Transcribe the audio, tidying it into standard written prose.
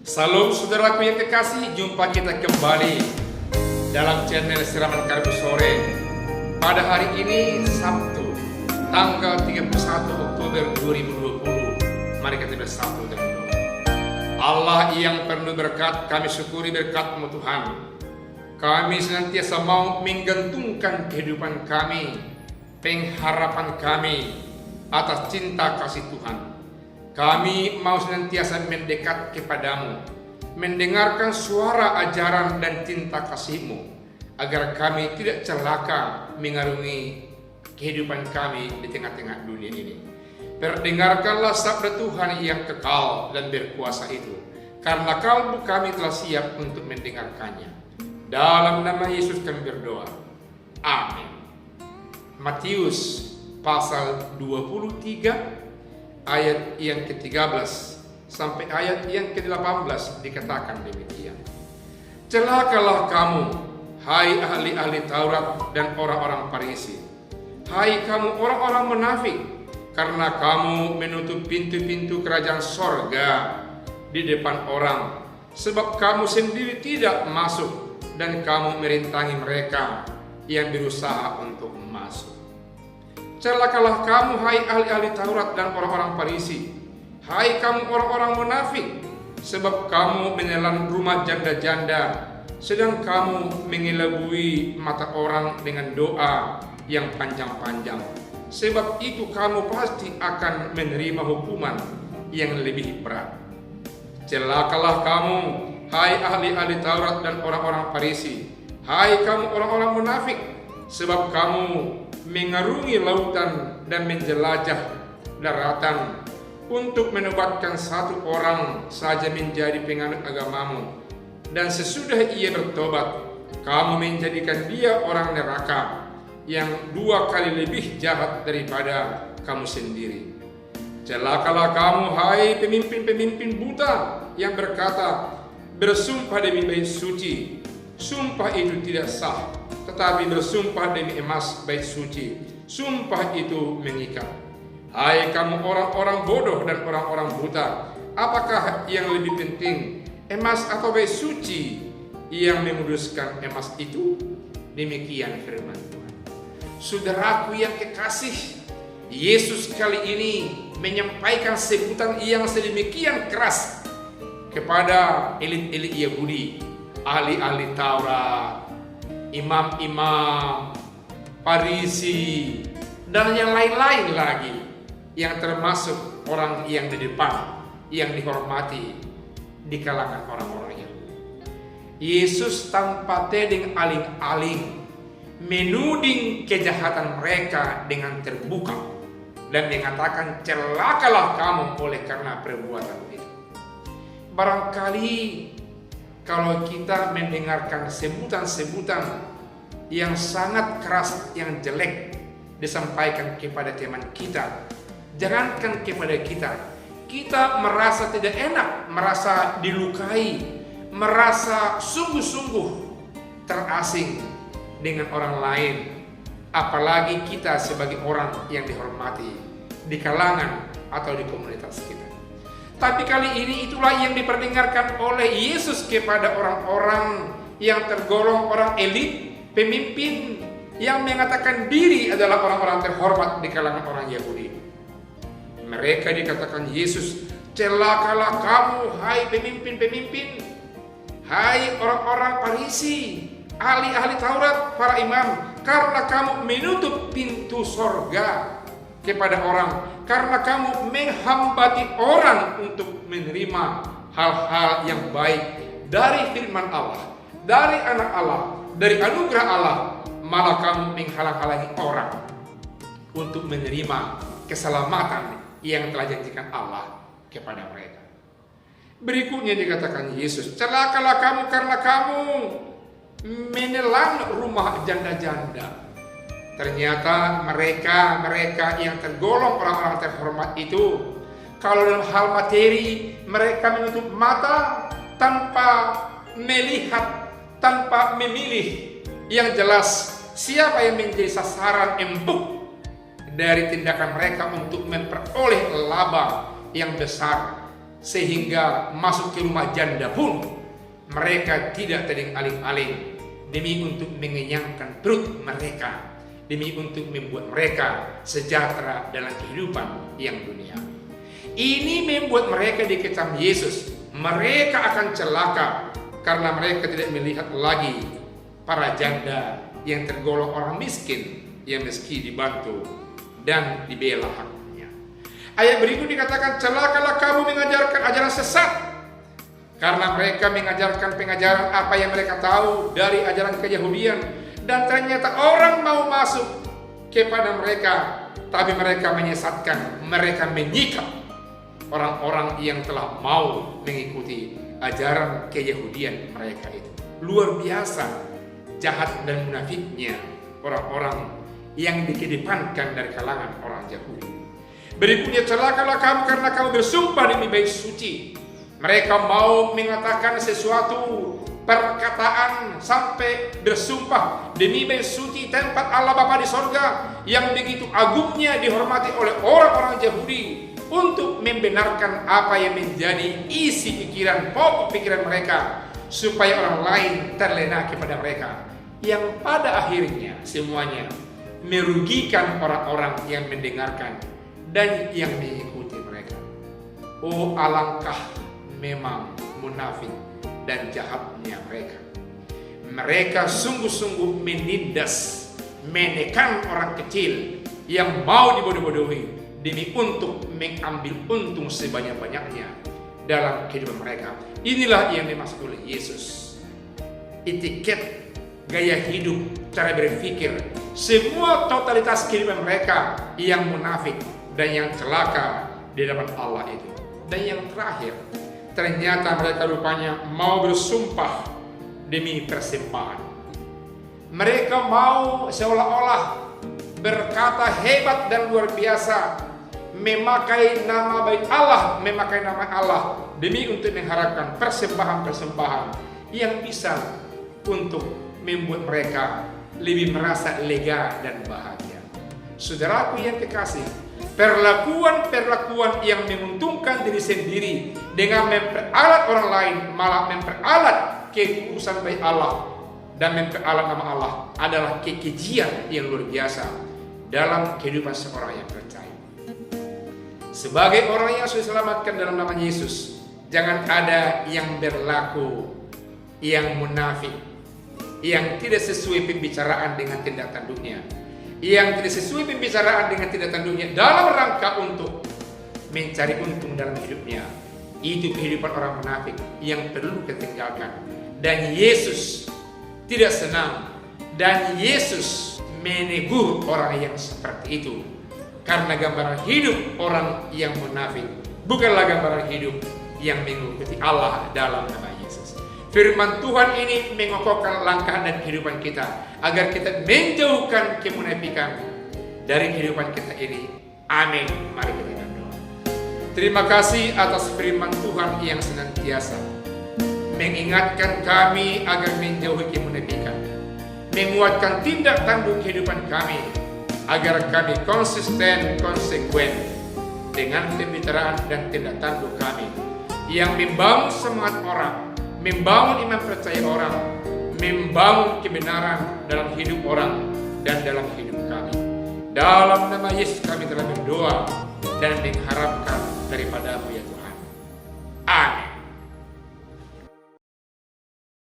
Salam saudaraku yang kekasih, jumpa kita kembali dalam channel Siraman Karbu Sore. Pada hari ini Sabtu, tanggal 31 Oktober 2020. Mari kita bersatu dan berdoa. Allah yang penuh berkat, kami syukuri berkat-Mu Tuhan. Kami senantiasa mau menggantungkan kehidupan kami, pengharapan kami atas cinta kasih Tuhan. Kami mau senantiasa mendekat kepadamu, mendengarkan suara ajaran dan cinta kasih-Mu, agar kami tidak celaka mengarungi kehidupan kami di tengah-tengah dunia ini. Perdengarkanlah sabda Tuhan yang kekal dan berkuasa itu, karena kalbu kami telah siap untuk mendengarkannya. Dalam nama Yesus kami berdoa. Amin. Matius pasal 23 ayat yang ke-13 sampai ayat yang ke-18 dikatakan demikian. Celakalah kamu, hai ahli-ahli Taurat dan orang-orang Farisi. Hai kamu orang-orang munafik, karena kamu menutup pintu-pintu kerajaan sorga di depan orang, sebab kamu sendiri tidak masuk dan kamu merintangi mereka yang berusaha untuk masuk. Celakalah kamu, hai ahli-ahli Taurat dan orang-orang Farisi. Hai kamu orang-orang munafik, sebab kamu menelan rumah janda-janda, sedang kamu mengelabui mata orang dengan doa yang panjang-panjang. Sebab itu kamu pasti akan menerima hukuman yang lebih berat. Celakalah kamu, hai ahli-ahli Taurat dan orang-orang Farisi. Hai kamu orang-orang munafik, sebab kamu mengarungi lautan dan menjelajah daratan untuk menobatkan satu orang saja menjadi penganut agamamu, dan sesudah ia bertobat kamu menjadikan dia orang neraka yang 2 kali lebih jahat daripada kamu sendiri. Celakalah kamu, hai pemimpin-pemimpin buta yang berkata, bersumpah demi bait suci. Sumpah itu tidak sah, tetapi bersumpah demi emas bait suci, sumpah itu mengikat. Hai kamu orang-orang bodoh dan orang-orang buta, apakah yang lebih penting, emas atau bait suci yang memuduskan emas itu? Demikian firman Tuhan. Saudaraku yang kekasih, Yesus kali ini menyampaikan sebutan yang sedemikian keras kepada elit-elit Yahudi, ahli-ahli Taurat, imam-imam, Farisi, dan yang lain-lain lagi, yang termasuk orang yang di depan, yang dihormati di kalangan orang-orang Yahudi. Yesus tanpa tedeng aling-aling menuding kejahatan mereka dengan terbuka dan mengatakan, celakalah kamu oleh karena perbuatan itu. Barangkali kalau kita mendengarkan sebutan-sebutan yang sangat keras, yang jelek disampaikan kepada teman kita, jangankan kepada kita, kita merasa tidak enak, merasa dilukai, merasa sungguh-sungguh terasing dengan orang lain, apalagi kita sebagai orang yang dihormati di kalangan atau di komunitas kita. Tapi kali ini itulah yang diperdengarkan oleh Yesus kepada orang-orang yang tergolong orang elit, pemimpin yang mengatakan diri adalah orang-orang terhormat di kalangan orang Yahudi. Mereka dikatakan Yesus, celakalah kamu, hai pemimpin-pemimpin, hai orang-orang Farisi, ahli-ahli Taurat, para imam, karena kamu menutup pintu sorga kepada orang, karena kamu menghambati orang untuk menerima hal-hal yang baik dari firman Allah, dari anak Allah, dari anugerah Allah, malah kamu menghalang-halangi orang untuk menerima keselamatan yang telah janjikan Allah kepada mereka. Berikutnya dikatakan Yesus, celakalah kamu karena kamu menelan rumah janda-janda. Ternyata mereka yang tergolong orang-orang terhormat itu, kalau dalam hal materi mereka menutup mata tanpa melihat, tanpa memilih. Yang jelas siapa yang menjadi sasaran empuk dari tindakan mereka untuk memperoleh laba yang besar sehingga masuk ke rumah janda pun mereka tidak tedeng aling-aling demi untuk mengenyangkan perut mereka, demi untuk membuat mereka sejahtera dalam kehidupan yang dunia. Ini membuat mereka dikecam Yesus. Mereka akan celaka karena mereka tidak melihat lagi para janda yang tergolong orang miskin yang meski dibantu dan dibela haknya. Ayat berikut dikatakan, celakalah kamu mengajarkan ajaran sesat, karena mereka mengajarkan pengajaran apa yang mereka tahu dari ajaran keyahudian, dan ternyata orang mau masuk kepada mereka, tapi mereka menyesatkan, mereka menyikap orang-orang yang telah mau mengikuti ajaran keyahudian mereka itu. Luar biasa jahat dan munafiknya orang-orang yang dikedepankan dari kalangan orang Yahudi. Berikutnya, celakalah kamu karena kamu bersumpah demi bait suci. Mereka mau mengatakan sesuatu perkataan sampai bersumpah demi bait suci, tempat Allah Bapa di sorga yang begitu agungnya dihormati oleh orang-orang Yahudi, untuk membenarkan apa yang menjadi isi pikiran, pokok pikiran mereka, supaya orang lain terlena kepada mereka, yang pada akhirnya semuanya merugikan orang-orang yang mendengarkan dan yang mengikuti mereka. Oh, alangkah memang munafik dan jahatnya mereka. Mereka sungguh-sungguh menindas, menekan orang kecil yang mau dibodoh-bodohi demi untuk mengambil untung sebanyak-banyaknya dalam kehidupan mereka. Inilah yang dimaksud oleh Yesus. Etiket, gaya hidup, cara berpikir, semua totalitas kehidupan mereka yang munafik dan yang celaka di depan Allah itu. Dan yang terakhir, ternyata mereka rupanya mau bersumpah demi persembahan. Mereka mau seolah-olah berkata hebat dan luar biasa, memakai nama baik Allah, memakai nama Allah demi untuk mengharapkan persembahan-persembahan yang bisa untuk membuat mereka lebih merasa lega dan bahagia. Saudaraku yang kekasih, perlakuan-perlakuan yang menguntungkan diri sendiri dengan memperalat orang lain, malah memperalat kekudusan baik Allah dan memperalat nama Allah, adalah kekejian yang luar biasa dalam kehidupan seorang yang percaya. Sebagai orang yang sudah diselamatkan dalam nama Yesus, jangan ada yang berlaku yang munafik, yang tidak sesuai pembicaraan dengan tindak tanduknya, yang tidak sesuai pembicaraan dengan tindak tanduknya dalam rangka untuk mencari untung dalam hidupnya. Itu kehidupan orang munafik yang perlu kita tinggalkan. Dan Yesus tidak senang, dan Yesus menegur orang yang seperti itu. Karena gambaran hidup orang yang munafik bukanlah gambaran hidup yang mengikuti Allah dalam nama Yesus. Firman Tuhan ini mengokohkan langkah dan kehidupan kita agar kita menjauhkan kemunafikan dari kehidupan kita ini. Amin. Mari kita berdoa. Terima kasih atas firman Tuhan yang senantiasa mengingatkan kami agar menjauhi kemunafikan, menguatkan tindak tanduk kehidupan kami agar kami konsisten, konsekuen dengan pembicaraan dan tindak tanduk kami yang membangun semangat orang, membangun iman percaya orang, membangun kebenaran dalam hidup orang dan dalam hidup kami. Dalam nama Yesus kami telah berdoa dan mengharapkan daripada-Mu, ya